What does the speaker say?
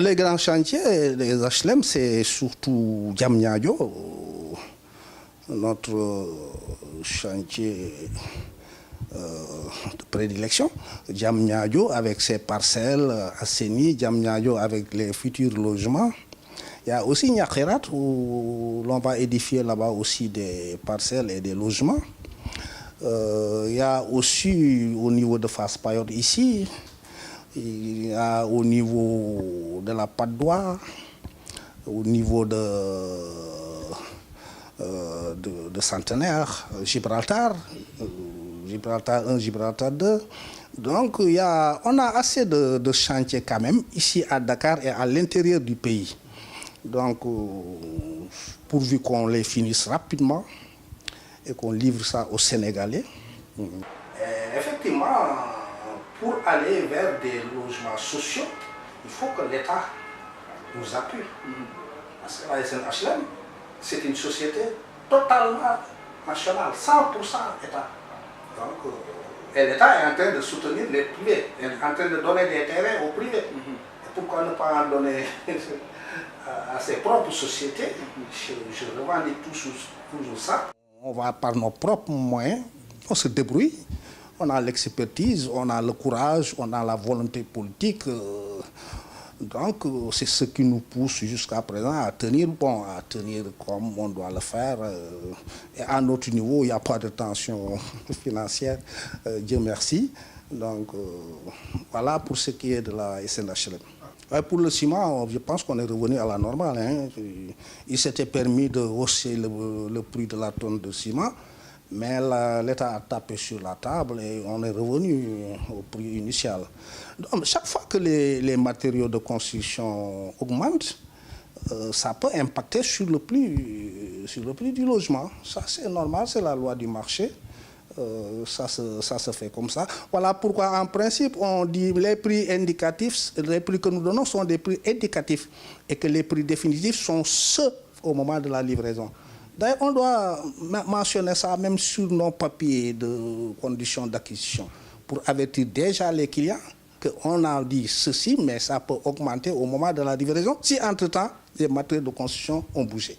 Les grands chantiers, les HLM, c'est surtout Diamniadio, notre chantier de prédilection. Diamniadio avec ses parcelles assainies, Diamniadio avec les futurs logements. Il y a aussi Nyakherat où l'on va édifier là-bas aussi des parcelles et des logements. Il y a aussi au niveau de Fass Payotte ici, il y a au niveau de la Patte d'Oie, au niveau de Centenaire, Gibraltar, Gibraltar 1, Gibraltar 2. Donc on a assez de chantiers quand même ici à Dakar et à l'intérieur du pays. Donc pourvu qu'on les finisse rapidement et qu'on livre ça aux Sénégalais. Effectivement, pour aller vers des logements sociaux, il faut que l'État nous appuie. Parce que la SNHLM, c'est une société totalement nationale, 100% État. Donc, et l'État est en train de soutenir les privés, il est en train de donner des terrains aux privés. Et pourquoi ne pas en donner à ses propres sociétés? Je revendique toujours ça. On va par nos propres moyens, on se débrouille, on a l'expertise, on a le courage, on a la volonté politique. Donc c'est ce qui nous pousse jusqu'à présent à tenir bon, à tenir comme on doit le faire. Et à notre niveau, il n'y a pas de tension financière, Dieu merci. Donc voilà pour ce qui est de la SNHLM. Pour le ciment, je pense qu'on est revenu à la normale. Hein. Il s'était permis de hausser le prix de la tonne de ciment, mais l'État a tapé sur la table et on est revenu au prix initial. Donc, chaque fois que les matériaux de construction augmentent, ça peut impacter sur le prix du logement. Ça, c'est normal, c'est la loi du marché. Ça se fait comme ça. Voilà pourquoi, en principe, on dit les prix indicatifs, les prix que nous donnons sont des prix indicatifs et que les prix définitifs sont ceux au moment de la livraison. D'ailleurs, on doit mentionner ça même sur nos papiers de conditions d'acquisition pour avertir déjà les clients qu'on a dit ceci, mais ça peut augmenter au moment de la livraison si, entre-temps, les matériaux de construction ont bougé.